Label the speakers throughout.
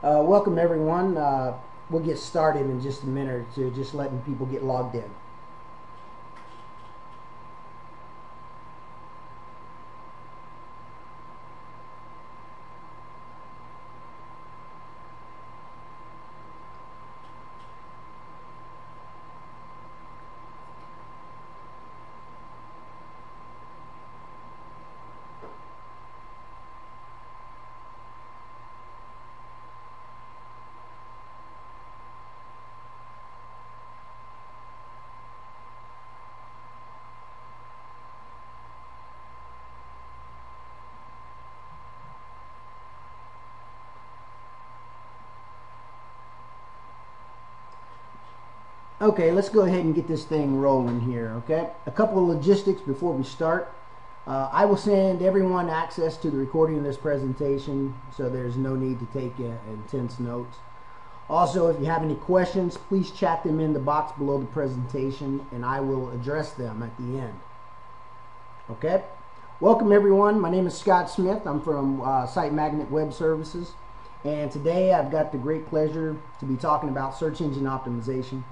Speaker 1: Welcome everyone. We'll get started in just a minute or two, just letting people get logged in. Okay, let's go ahead and get this thing rolling here, okay? A couple of logistics before we start. I will send everyone access to the recording of this presentation, so there's no need to take intense notes. Also, if you have any questions, please chat them in the box below the presentation, and I will address them at the end. Okay? Welcome everyone. My name is Scott Smith. I'm from Site Magnet Web Services, and today I've got the great pleasure to be talking about search engine optimization.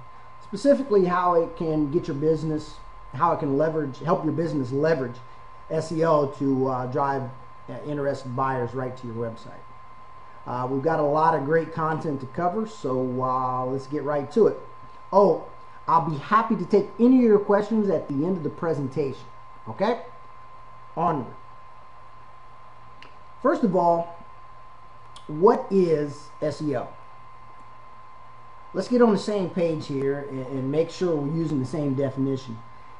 Speaker 1: Specifically, how it can get your business, how it can help your business leverage SEO to drive interested buyers right to your website. We've got a lot of great content to cover, so let's get right to it. Oh, I'll be happy to take any of your questions at the end of the presentation. Okay? Onward. First of all, what is SEO? Let's get on the same page here and make sure we're using the same definition.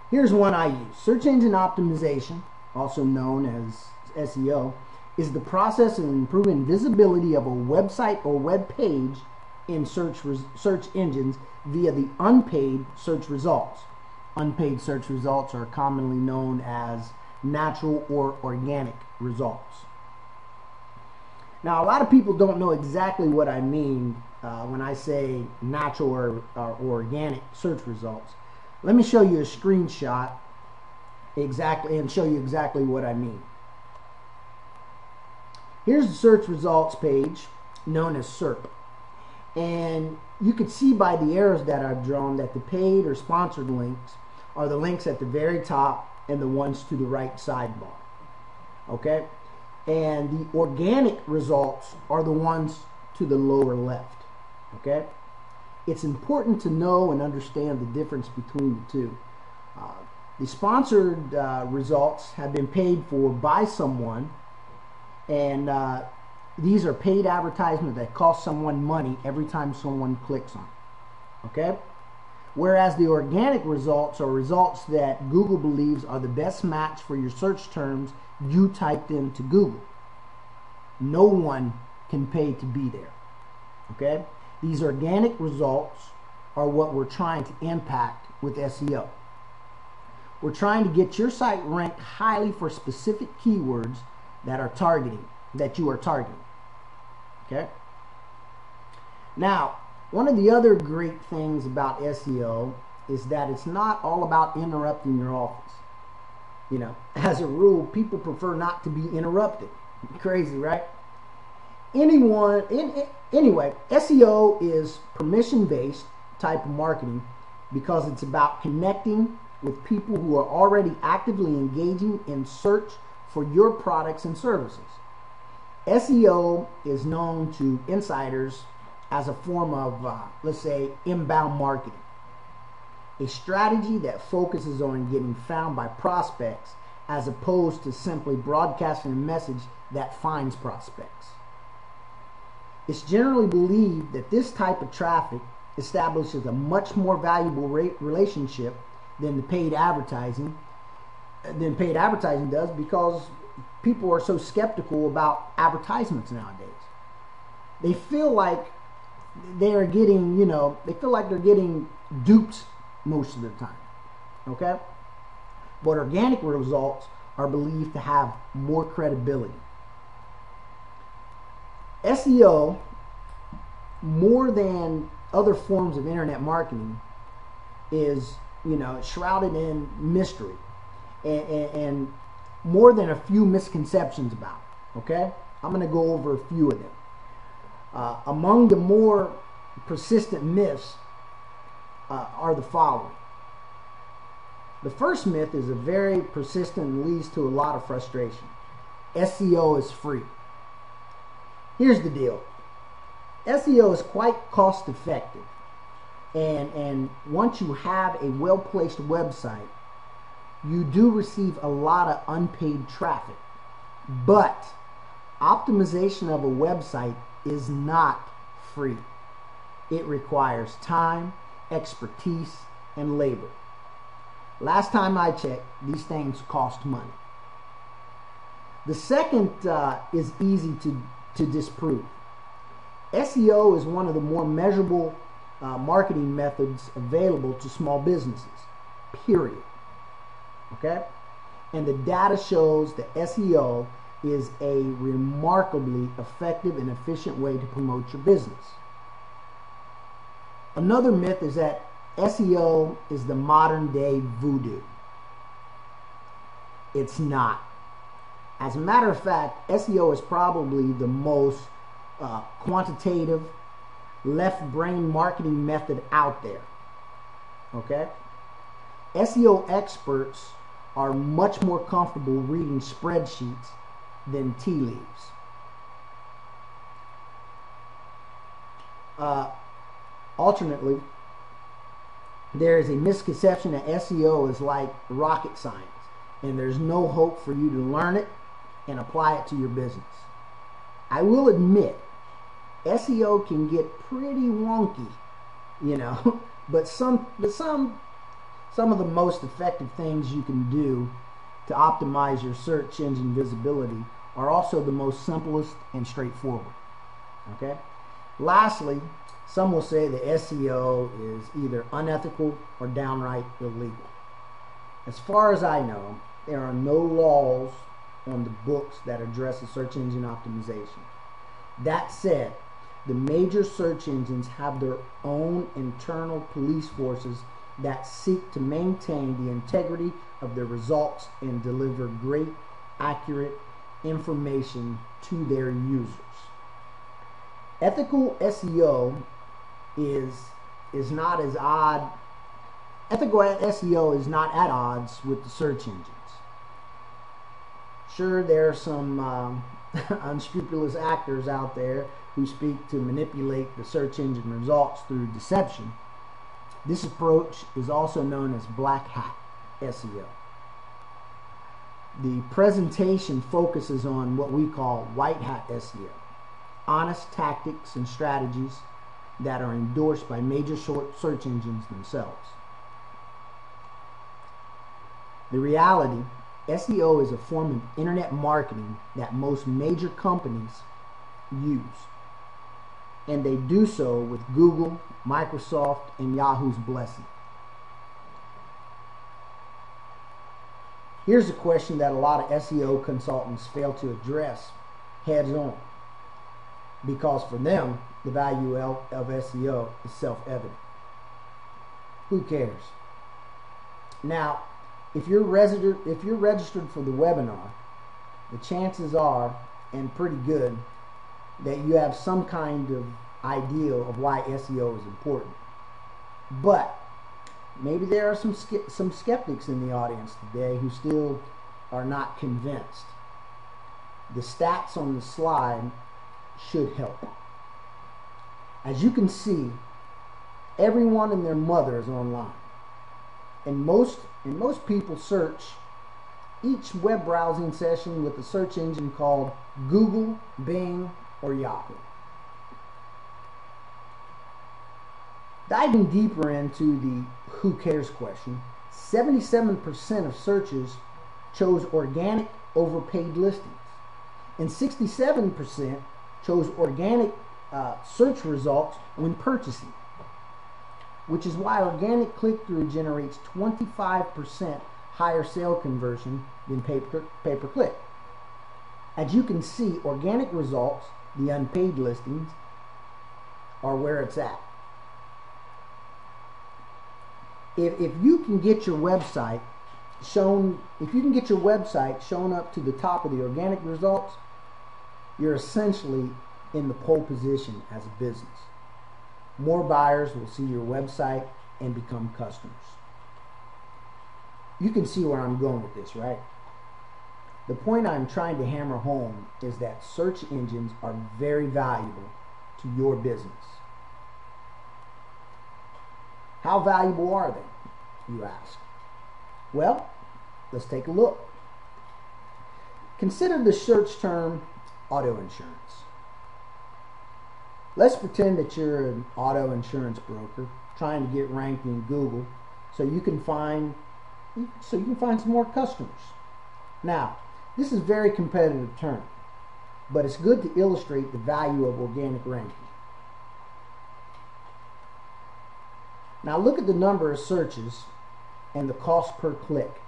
Speaker 1: Here's one I use. Search engine optimization, also known as SEO, is the process of improving visibility of a website or web page in search engines via the unpaid search results. Unpaid search results are commonly known as natural or organic results. Now, a lot of people don't know exactly what I mean when I say natural or organic search results. Let me show you a screenshot and show you exactly what I mean. Here's the search results page known as SERP. And you can see by the arrows that I've drawn that the paid or sponsored links are the links at the very top and the ones to the right sidebar. Okay? And the organic results are the ones to the lower left. Okay? It's important to know and understand the difference between the two. The sponsored results have been paid for by someone, and these are paid advertisements that cost someone money every time someone clicks on it. Okay? Whereas the organic results are results that Google believes are the best match for your search terms you typed into Google. No one can pay to be there. Okay? These organic results are what we're trying to impact with SEO. We're trying to get your site ranked highly for specific keywords that you are targeting. Okay? Now, one of the other great things about SEO is that it's not all about interrupting your office. You know, as a rule, people prefer not to be interrupted. Crazy, right? Anyway, SEO is permission-based type of marketing because it's about connecting with people who are already actively engaging in search for your products and services. SEO is known to insiders as a form of, let's say, inbound marketing. A strategy that focuses on getting found by prospects as opposed to simply broadcasting a message that finds prospects. It's generally believed that this type of traffic establishes a much more valuable relationship than paid advertising does, because people are so skeptical about advertisements nowadays. They feel like they're getting, they're getting duped most of the time. Okay? But organic results are believed to have more credibility. SEO, more than other forms of internet marketing, is shrouded in mystery and more than a few misconceptions about it. Okay, I'm going to go over a few of them. Among the more persistent myths are the following. The first myth is a very persistent and leads to a lot of frustration. SEO is free. Here's the deal. SEO is quite cost effective. And once you have a well-placed website, you do receive a lot of unpaid traffic. But optimization of a website is not free. It requires time, expertise, and labor. Last time I checked, these things cost money. The second is easy to disprove. SEO is one of the more measurable marketing methods available to small businesses, period. Okay? And the data shows that SEO is a remarkably effective and efficient way to promote your business. Another myth is that SEO is the modern day voodoo. It's not. As a matter of fact, SEO is probably the most quantitative, left brain marketing method out there. Okay? SEO experts are much more comfortable reading spreadsheets than tea leaves. Alternately, there is a misconception that SEO is like rocket science, and there's no hope for you to learn it and apply it to your business. I will admit, SEO can get pretty wonky, you know, but some of the most effective things you can do to optimize your search engine visibility are also the most simplest and straightforward. Okay? Lastly, some will say that SEO is either unethical or downright illegal. As far as I know, there are no laws on the books that address search engine optimization. That said, the major search engines have their own internal police forces that seek to maintain the integrity of their results and deliver great, accurate information to their users. Ethical SEO is not as odd. Ethical SEO is not at odds with the search engines. Sure, there are some unscrupulous actors out there who seek to manipulate the search engine results through deception. This approach is also known as black hat SEO. The presentation focuses on what we call white hat SEO, honest tactics and strategies that are endorsed by major search engines themselves. The reality, SEO is a form of internet marketing that most major companies use. And they do so with Google, Microsoft, and Yahoo's blessing. Here's a question that a lot of SEO consultants fail to address heads on, because for them, the value of SEO is self-evident. Who cares? Now, if you're registered for the webinar, the chances are, and pretty good, that you have some kind of idea of why SEO is important. But maybe there are some skeptics in the audience today who still are not convinced. The stats on the slide should help. As you can see, everyone and their mother is online. And most people search each web browsing session with a search engine called Google, Bing, or Yahoo. Diving deeper into the who cares question, 77% of searches chose organic over paid listings, and 67% chose organic search results when purchasing, which is why organic click-through generates 25% higher sale conversion than pay-per-click. As you can see, organic results, the unpaid listings, are where it's at. If you can get your website shown, shown up to the top of the organic results, you're essentially in the pole position as a business. More buyers will see your website and become customers. You can see where I'm going with this, right? The point I'm trying to hammer home is that search engines are very valuable to your business. How valuable are they, you ask? Well, let's take a look. Consider the search term auto insurance. Let's pretend that you're an auto insurance broker trying to get ranked in Google so you can find some more customers. Now, this is a very competitive term, but it's good to illustrate the value of organic ranking. Now look at the number of searches and the cost per click.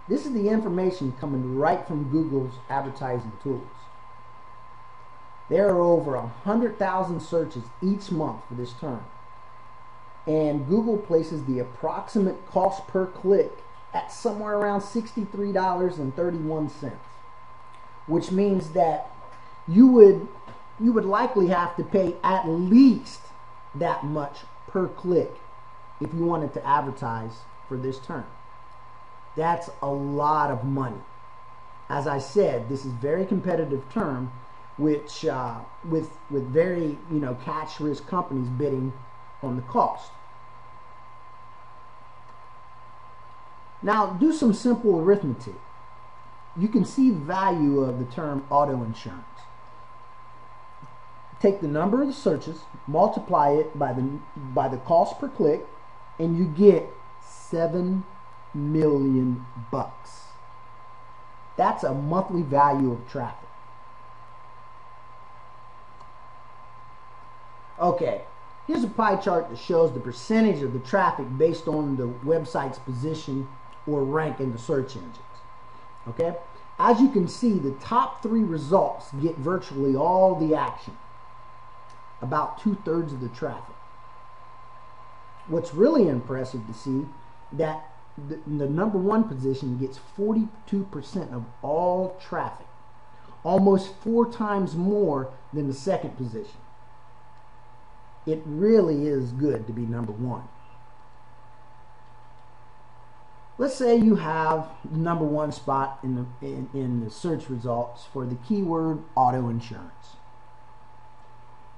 Speaker 1: This is the information coming right from Google's advertising tools. There are over 100,000 searches each month for this term, and Google places the approximate cost per click at somewhere around $63.31, which means that you would likely have to pay at least that much per click if you wanted to advertise for this term. That's a lot of money. As I said, this is a very competitive term, which with very catch risk companies bidding on the cost. Now do some simple arithmetic. You can see the value of the term auto insurance. Take the number of the searches, multiply it by the cost per click, and you get $7 million. That's a monthly value of traffic. Okay, here's a pie chart that shows the percentage of the traffic based on the website's position or rank in the search engines. Okay, as you can see, the top 3 results get virtually all the action, about 2/3 of the traffic. What's really impressive to see that the number 1 position gets 42% of all traffic, almost 4 times more than the second position. It really is good to be number 1. Let's say you have the number 1 spot in the search results for the keyword auto insurance.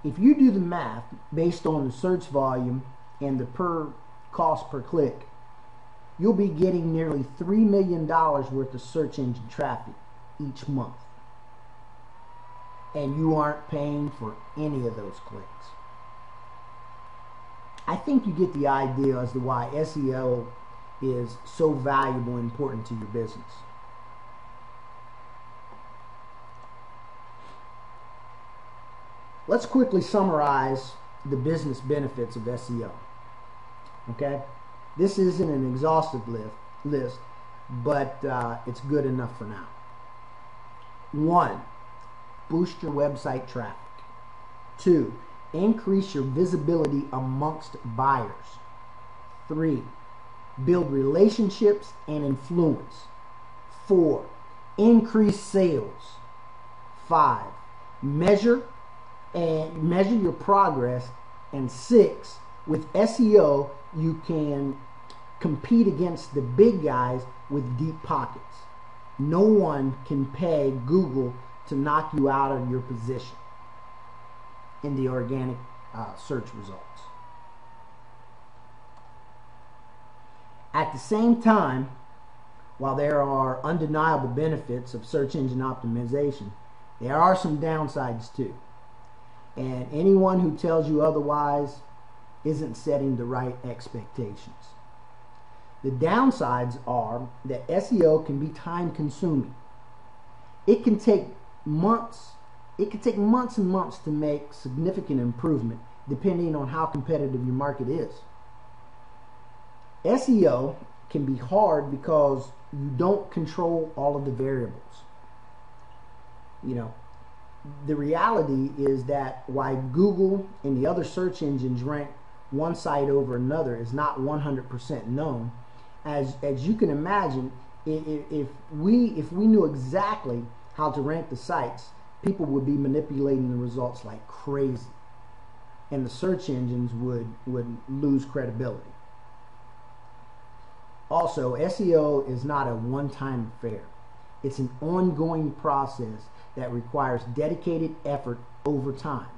Speaker 1: If you do the math based on the search volume and the cost per click, you'll be getting nearly $3 million worth of search engine traffic each month. And you aren't paying for any of those clicks. I think you get the idea as to why SEO is so valuable and important to your business. Let's quickly summarize the business benefits of SEO. Okay? This isn't an exhaustive list, but it's good enough for now. 1. Boost your website traffic. 2. Increase your visibility amongst buyers. 3. Build relationships and influence. 4. Increase sales. 5. Measure your progress. And 6. With SEO, you can compete against the big guys with deep pockets. No one can pay Google to knock you out of your position in the organic search results. At the same time, while there are undeniable benefits of search engine optimization, there are some downsides too. And anyone who tells you otherwise isn't setting the right expectations. The downsides are that SEO can be time consuming. It can take months and months to make significant improvement depending on how competitive your market is. SEO can be hard because you don't control all of the variables. The reality is that why Google and the other search engines rank one site over another is not 100% known. As you can imagine, if we knew exactly how to rank the sites people would be manipulating the results like crazy, and the search engines would lose credibility. Also, SEO is not a one-time affair. It's an ongoing process that requires dedicated effort over time.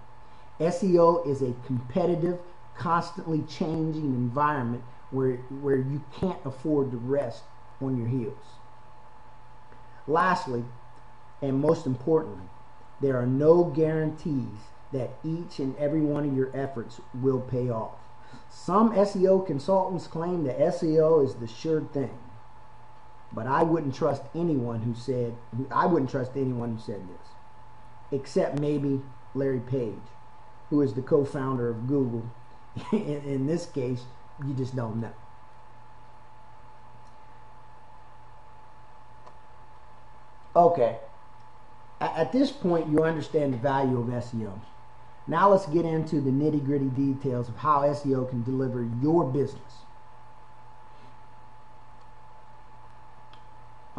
Speaker 1: SEO is a competitive, constantly changing environment where you can't afford to rest on your heels. Lastly, and most importantly, there are no guarantees that each and every one of your efforts will pay off. Some SEO consultants claim that SEO is the sure thing, but I wouldn't trust anyone who said this, except maybe Larry Page, who is the co-founder of Google. In this case, you just don't know. Okay, at this point you understand the value of SEO. Now let's get into the nitty-gritty details of how SEO can deliver your business.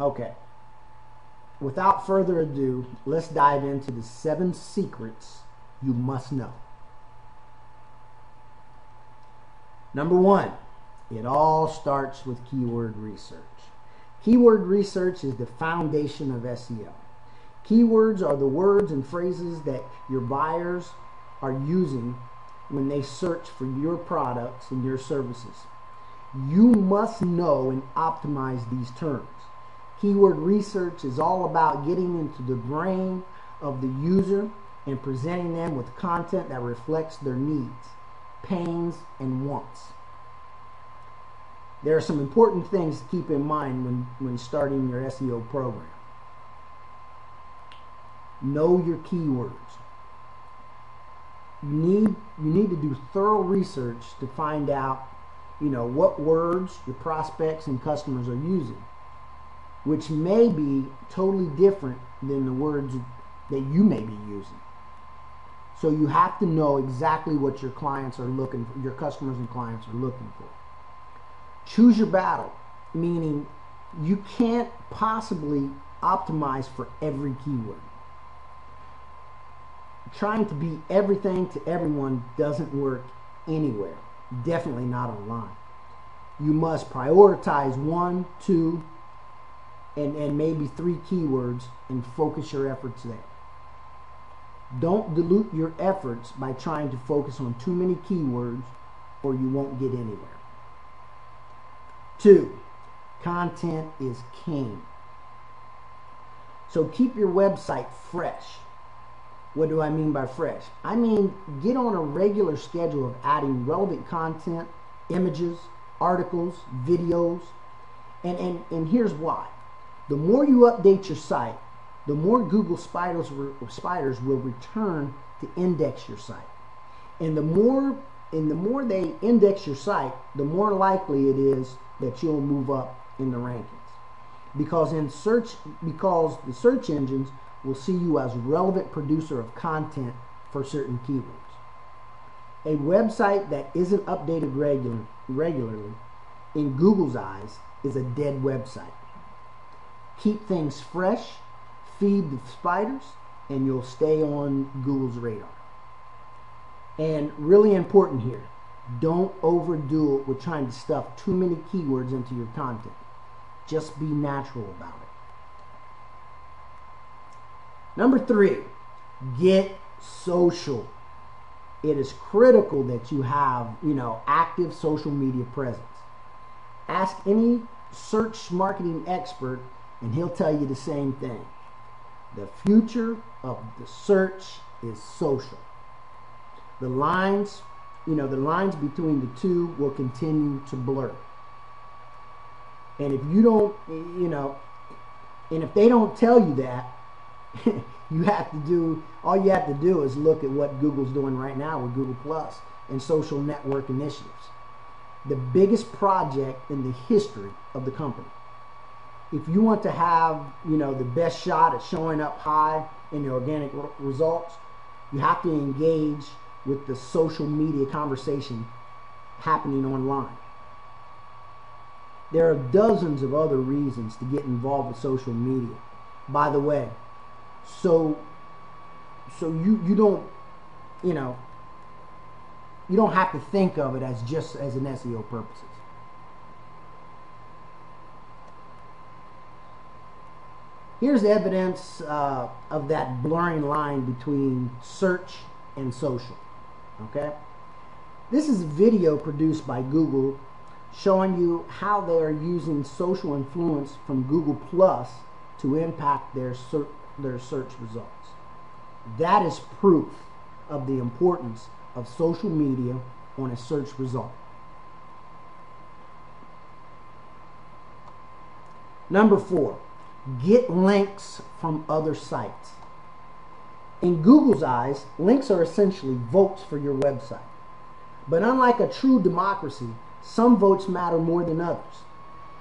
Speaker 1: Okay, without further ado, let's dive into the 7 secrets you must know. Number 1, it all starts with keyword research. Keyword research is the foundation of SEO. Keywords are the words and phrases that your buyers are using when they search for your products and your services. You must know and optimize these terms. Keyword research is all about getting into the brain of the user and presenting them with content that reflects their needs, pains, and wants. There are some important things to keep in mind when starting your SEO program. Know your keywords. You need to do thorough research to find out, what words your prospects and customers are using, which may be totally different than the words that you may be using. So you have to know exactly what your clients are looking for, your customers and clients are looking for. Choose your battle, meaning you can't possibly optimize for every keyword. Trying to be everything to everyone doesn't work anywhere, definitely not online. You must prioritize 1, 2, and maybe 3 keywords and focus your efforts there. Don't dilute your efforts by trying to focus on too many keywords, or you won't get anywhere. 2, content is king. So keep your website fresh. What do I mean by fresh? I mean, get on a regular schedule of adding relevant content, images, articles, videos, and here's why. The more you update your site, the more Google spiders will return to index your site. And the more they index your site, the more likely it is that you'll move up in the rankings. Because the search engines will see you as a relevant producer of content for certain keywords. A website that isn't updated regularly in Google's eyes is a dead website. Keep things fresh, feed the spiders, and you'll stay on Google's radar. And really important here, don't overdo it with trying to stuff too many keywords into your content. Just be natural about it. Number 3, get social. It is critical that you have, active social media presence. Ask any search marketing expert and he'll tell you the same thing. The future of the search is social. The lines between the two will continue to blur. And if you don't, and if they don't tell you that, all you have to do is look at what Google's doing right now with Google Plus and social network initiatives. The biggest project in the history of the company. If you want to have, the best shot at showing up high in the organic results, you have to engage with the social media conversation happening online. There are dozens of other reasons to get involved with social media, by the way. So you don't, you know, you don't have to think of it as just as an SEO purposes. Here's evidence of that blurring line between search and social. Okay, this is a video produced by Google showing you how they are using social influence from Google Plus to impact their search results. That is proof of the importance of social media on a search result. Number 4, get links from other sites. In Google's eyes, links are essentially votes for your website. But unlike a true democracy, some votes matter more than others.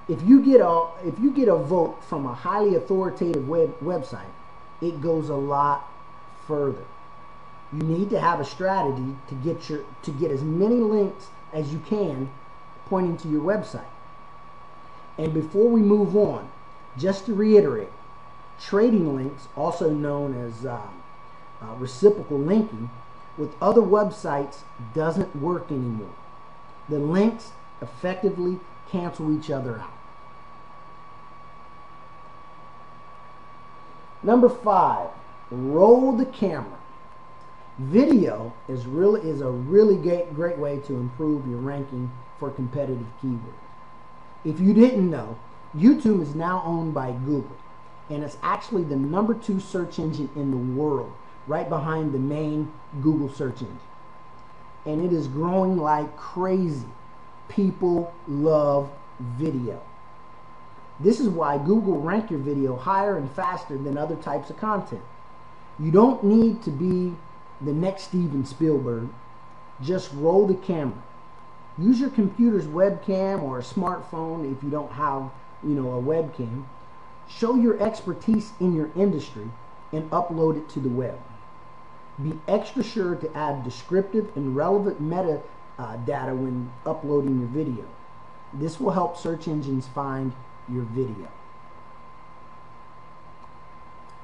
Speaker 1: If you get a vote from a highly authoritative website, it goes a lot further. You need to have a strategy to get as many links as you can pointing to your website. And before we move on, just to reiterate, trading links, also known as reciprocal linking, with other websites doesn't work anymore. The links effectively cancel each other out. Number 5, roll the camera. Video is a really great way to improve your ranking for competitive keywords. If you didn't know, YouTube is now owned by Google, and it's actually the number 2 search engine in the world, right behind the main Google search engine. And it is growing like crazy. People love video. This is why Google rank your video higher and faster than other types of content. You don't need to be the next Steven Spielberg. Just roll the camera. Use your computer's webcam or a smartphone if you don't have, a webcam. Show your expertise in your industry and upload it to the web. Be extra sure to add descriptive and relevant meta data when uploading your video. This will help search engines find your video.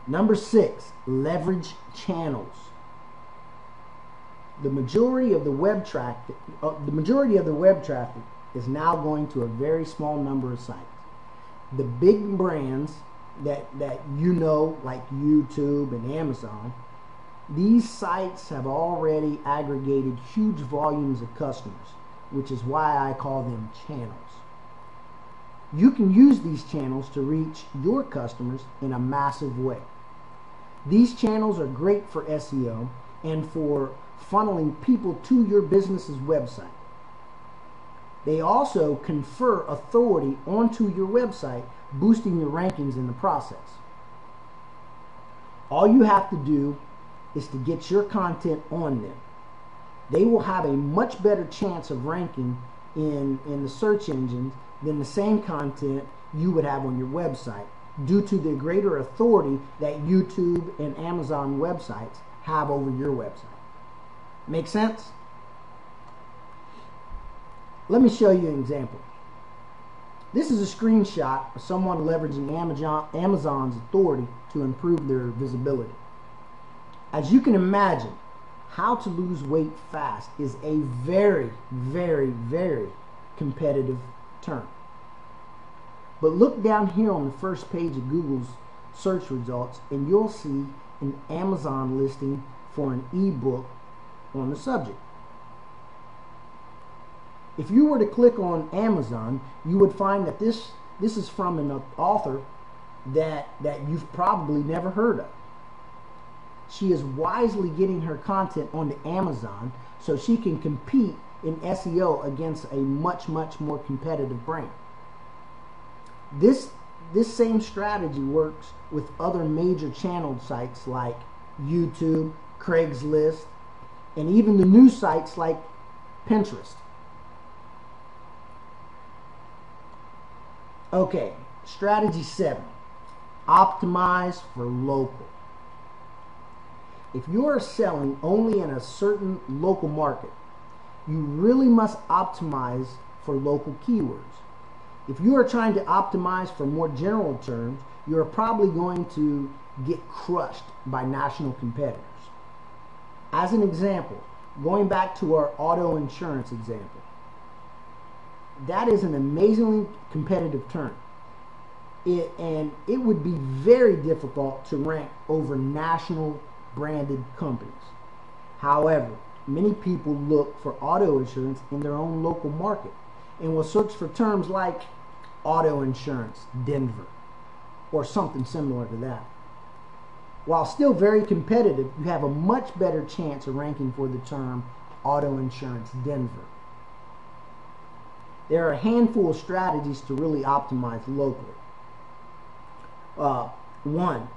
Speaker 1: Number 6, leverage channels. The majority of the web traffic is now going to a very small number of sites. The big brands that you know, like YouTube and Amazon, these sites have already aggregated huge volumes of customers, which is why I call them channels. You can use these channels to reach your customers in a massive way. These channels are great for SEO and for funneling people to your business's website. They also confer authority onto your website, boosting your rankings in the process. All you have to do is to get your content on them. They will have a much better chance of ranking in the search engines than the same content you would have on your website, due to the greater authority that YouTube and Amazon websites have over your website. Make sense? Let me show you an example. This is a screenshot of someone leveraging Amazon's authority to improve their visibility. As you can imagine, how to lose weight fast is a very, very, very competitive term. But look down here on the first page of Google's search results and you'll see an Amazon listing for an ebook on the subject. If you were to click on Amazon, you would find that this is from an author that you've probably never heard of. She is wisely getting her content onto Amazon so she can compete in SEO against a much, much more competitive brand. This same strategy works with other major channel sites like YouTube, Craigslist, and even the new sites like Pinterest. Okay, strategy 7, optimize for local. If you are selling only in a certain local market, you really must optimize for local keywords. If you are trying to optimize for more general terms, you are probably going to get crushed by national competitors. As an example, going back to our auto insurance example, that is an amazingly competitive term. And it would be very difficult to rank over national branded companies. However, many people look for auto insurance in their own local market and will search for terms like auto insurance Denver or something similar to that. While still very competitive, you have a much better chance of ranking for the term auto insurance Denver. There are a handful of strategies to really optimize locally. One,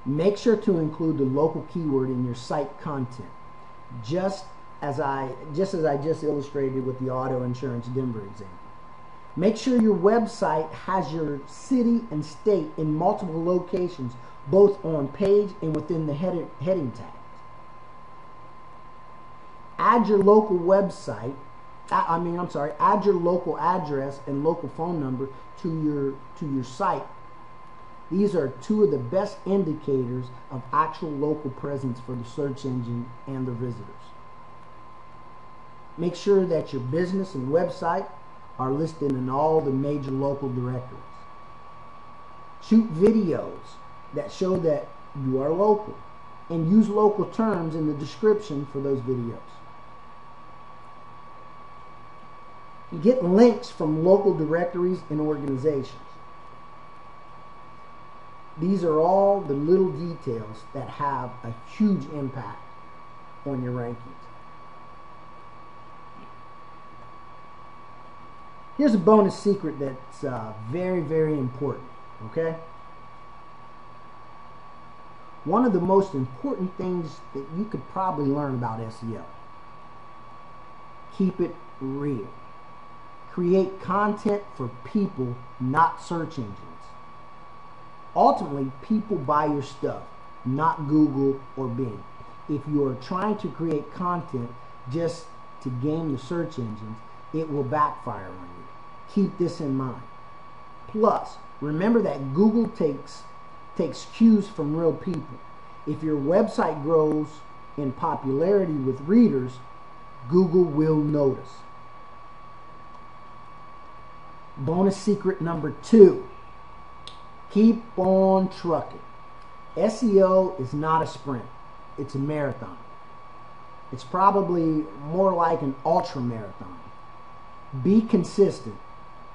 Speaker 1: make sure to include the local keyword in your site content, just as I just illustrated with the auto insurance Denver example. Make sure your website has your city and state in multiple locations, both on page and within the heading tags. Add your local website, add your local address and local phone number to your site. These are two of the best indicators of actual local presence for the search engine and the visitors. Make sure that your business and website are listed in all the major local directories. Shoot videos that show that you are local, and use local terms in the description for those videos. Get links from local directories and organizations. These are all the little details that have a huge impact on your rankings. Here's a bonus secret that's very, very important, okay? One of the most important things that you could probably learn about SEO. Keep it real. Create content for people, not search engines. Ultimately, people buy your stuff, not Google or Bing. If you are trying to create content just to game the search engines, it will backfire on you. Keep this in mind. Plus, remember that Google takes cues from real people. If your website grows in popularity with readers, Google will notice. Bonus secret number 2. Keep on trucking. SEO is not a sprint. It's a marathon. It's probably more like an ultra marathon. Be consistent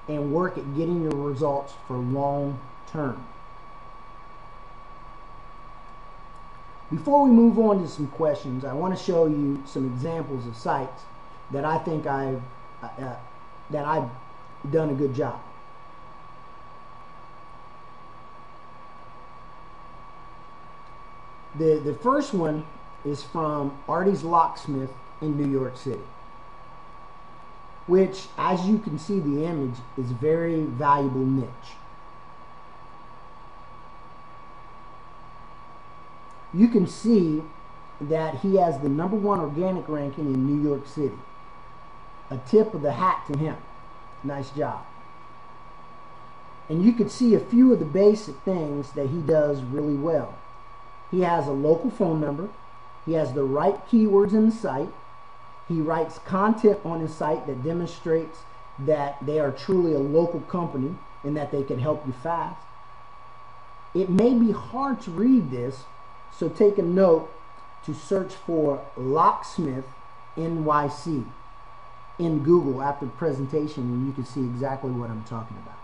Speaker 1: and work at getting your results for long term. Before we move on to some questions, I want to show you some examples of sites that I think I've done a good job. The first one is from Artie's Locksmith in New York City, which, as you can see the image, is a very valuable niche. You can see that he has the #1 organic ranking in New York City. A tip of the hat to him. Nice job. And you can see a few of the basic things that he does really well. He has a local phone number. He has the right keywords in the site. He writes content on his site that demonstrates that they are truly a local company and that they can help you fast. It may be hard to read this, so take a note to search for Locksmith NYC in Google after the presentation, and you can see exactly what I'm talking about.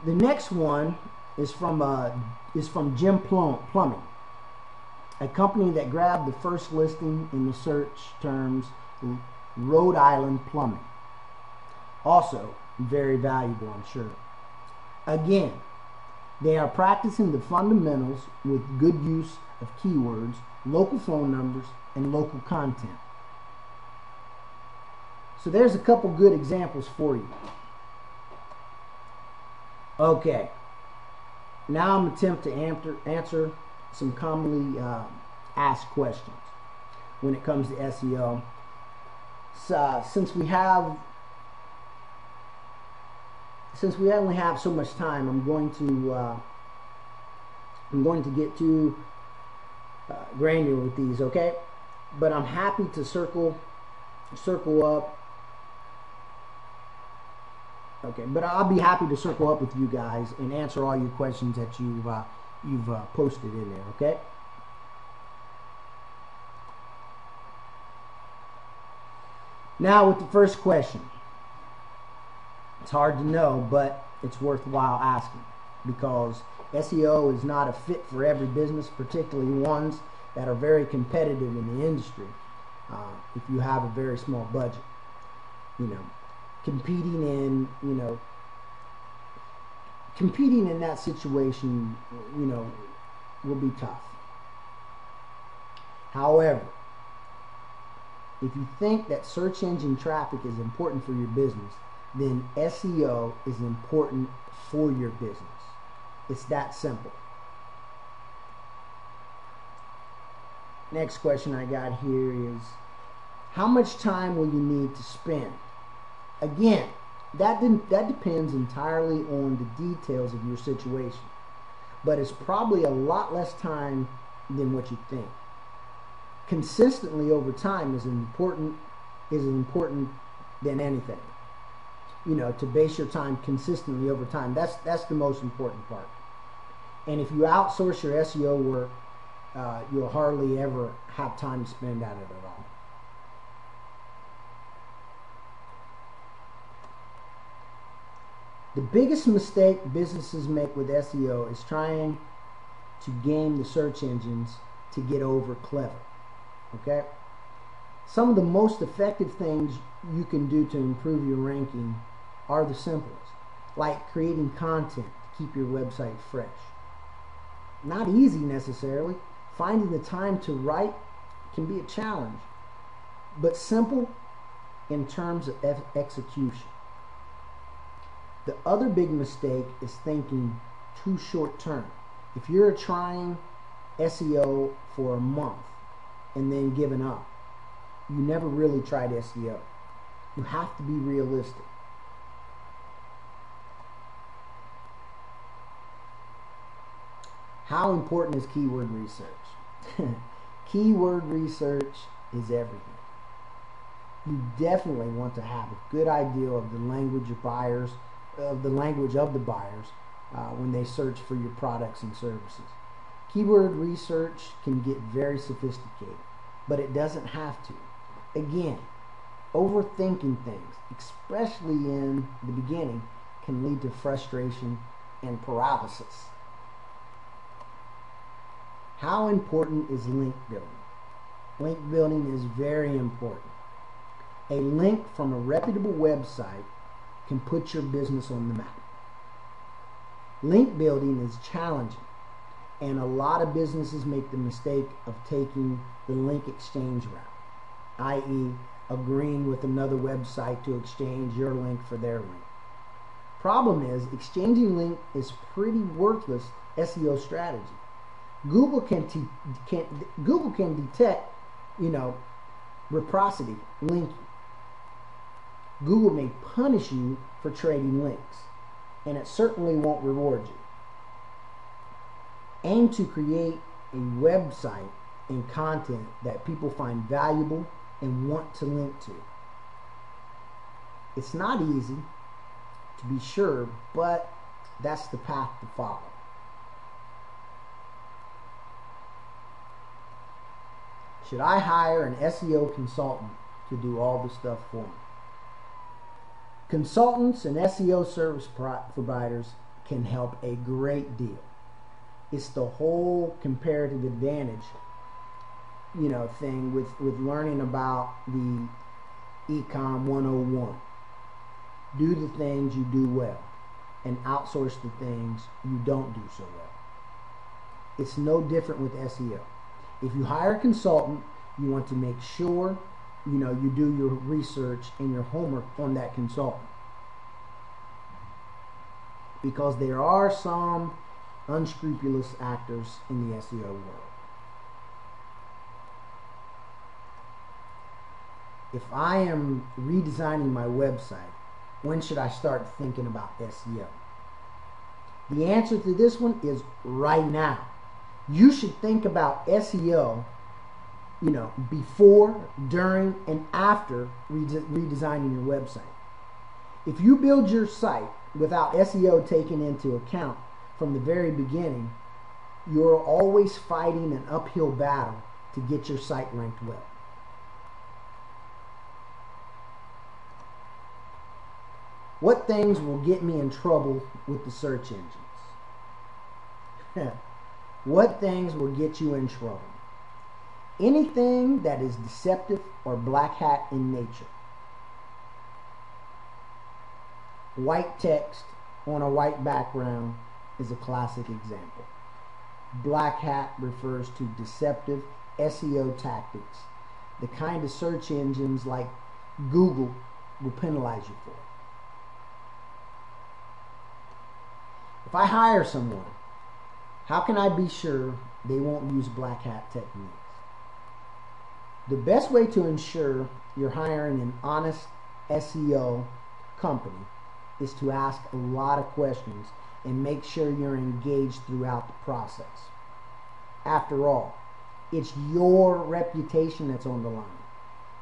Speaker 1: The next one is from Jim Plumbing, a company that grabbed the first listing in the search terms Rhode Island Plumbing. Also very valuable, I'm sure. Again, they are practicing the fundamentals with good use of keywords, local phone numbers, and local content. So there's a couple good examples for you. Okay, now I'm going to attempt to answer some commonly asked questions when it comes to SEO. So, since we only have so much time, I'm going to get to granular with these, okay? But I'm happy to circle up. Okay, but I'll be happy to circle up with you guys and answer all your questions that you've posted in there, okay? Now with the first question. It's hard to know, but it's worthwhile asking, because SEO is not a fit for every business, particularly ones that are very competitive in the industry. If you have a very small budget, competing in that situation, will be tough. However, if you think that search engine traffic is important for your business, then SEO is important for your business. It's that simple. Next question I got here is, how much time will you need to spend? Again, that depends entirely on the details of your situation, but it's probably a lot less time than what you think. Consistently over time is important than anything. To base your time consistently over time, that's the most important part. And if you outsource your SEO work, you'll hardly ever have time to spend at it at all. The biggest mistake businesses make with SEO is trying to game the search engines to get over clever. Okay? Some of the most effective things you can do to improve your ranking are the simplest, like creating content to keep your website fresh. Not easy necessarily. Finding the time to write can be a challenge, but simple in terms of execution. The other big mistake is thinking too short term. If you're trying SEO for a month and then giving up, you never really tried SEO. You have to be realistic. How important is keyword research? Keyword research is everything. You definitely want to have a good idea of the language of the buyers when they search for your products and services. Keyword research can get very sophisticated, but it doesn't have to. Again, overthinking things, especially in the beginning, can lead to frustration and paralysis. How important is link building? Link building is very important. A link from a reputable website can put your business on the map. Link building is challenging, and a lot of businesses make the mistake of taking the link exchange route, i.e., agreeing with another website to exchange your link for their link. Problem is, exchanging link is pretty worthless SEO strategy. Google can detect, reciprocity linking. Google may punish you for trading links, and it certainly won't reward you. Aim to create a website and content that people find valuable and want to link to. It's not easy, to be sure, but that's the path to follow. Should I hire an SEO consultant to do all the stuff for me? Consultants and SEO service providers can help a great deal. It's the whole comparative advantage, thing with learning about the Econ 101. Do the things you do well and outsource the things you don't do so well. It's no different with SEO. If you hire a consultant, you want to make sure you do your research and your homework on that consultant, because there are some unscrupulous actors in the SEO world. If I am redesigning my website, when should I start thinking about SEO? The answer to this one is right now. You should think about SEO, before, during, and after redesigning your website. If you build your site without SEO taken into account from the very beginning, you're always fighting an uphill battle to get your site ranked well. What things will get me in trouble with the search engines? What things will get you in trouble? Anything that is deceptive or black hat in nature. White text on a white background is a classic example. Black hat refers to deceptive SEO tactics, the kind of search engines like Google will penalize you for. If I hire someone, how can I be sure they won't use black hat techniques? The best way to ensure you're hiring an honest SEO company is to ask a lot of questions and make sure you're engaged throughout the process. After all, it's your reputation that's on the line.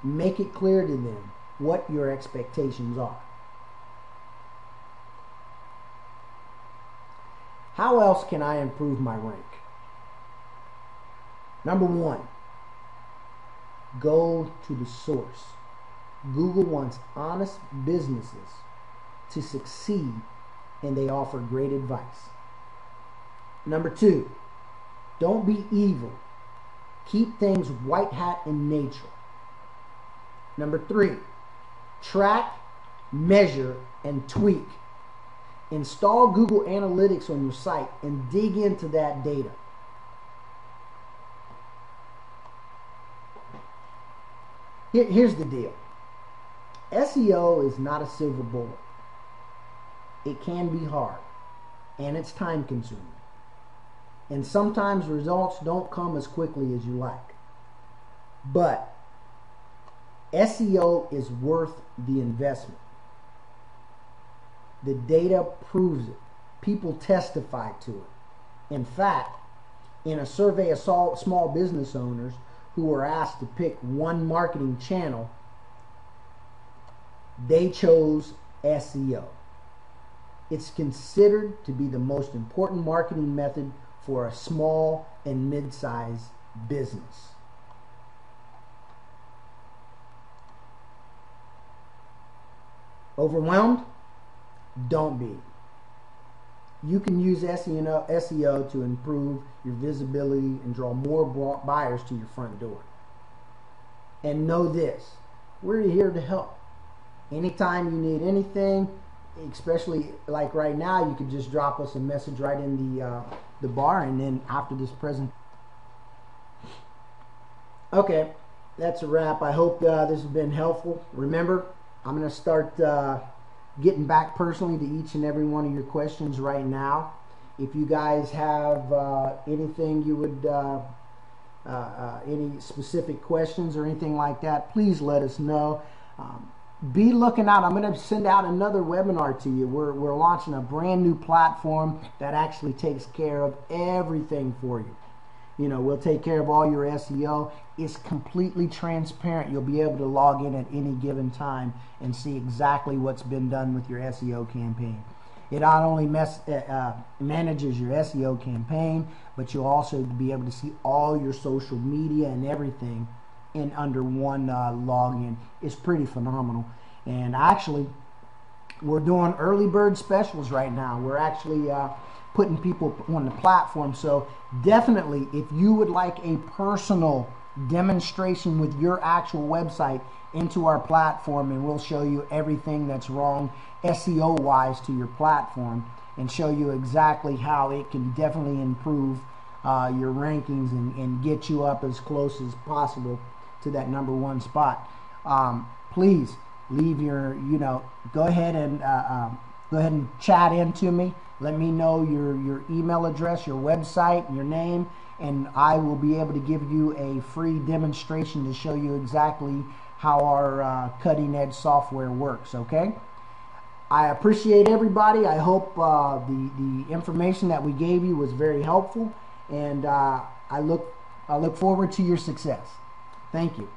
Speaker 1: Make it clear to them what your expectations are. How else can I improve my rank? Number one, go to the source. Google wants honest businesses to succeed, and they offer great advice. Number two, don't be evil. Keep things white hat in nature. Number three, track, measure, and tweak. Install Google Analytics on your site and dig into that data. Here's the deal. SEO is not a silver bullet. It can be hard, and it's time consuming. And sometimes results don't come as quickly as you like. But SEO is worth the investment. The data proves it. People testify to it. In fact, in a survey of small business owners who were asked to pick one marketing channel, they chose SEO. It's considered to be the most important marketing method for a small and mid-sized business. Overwhelmed? Don't be. You can use SEO to improve your visibility and draw more buyers to your front door. And know this, we're here to help. Anytime you need anything, especially like right now, you could just drop us a message right in the bar, and then after this present. Okay, that's a wrap. I hope this has been helpful. Remember, I'm going to start getting back personally to each and every one of your questions right now. If you guys have anything you would, any specific questions or anything like that, please let us know. Be looking out. I'm going to send out another webinar to you. We're launching a brand new platform that actually takes care of everything for you. We'll take care of all your SEO. It's completely transparent. You'll be able to log in at any given time and see exactly what's been done with your SEO campaign. It not only manages your SEO campaign, but you'll also be able to see all your social media and everything in under one login. It's pretty phenomenal. And actually, we're doing early bird specials right now. We're actually putting people on the platform. So definitely, if you would like a personal demonstration with your actual website, into our platform, and we'll show you everything that's wrong SEO wise to your platform and show you exactly how it can definitely improve your rankings and get you up as close as possible to that #1 spot. Please leave your, go ahead and chat into me. Let me know your email address, your website, your name, and I will be able to give you a free demonstration to show you exactly how our cutting edge software works. Okay, I appreciate everybody. I hope the information that we gave you was very helpful, and I look forward to your success. Thank you.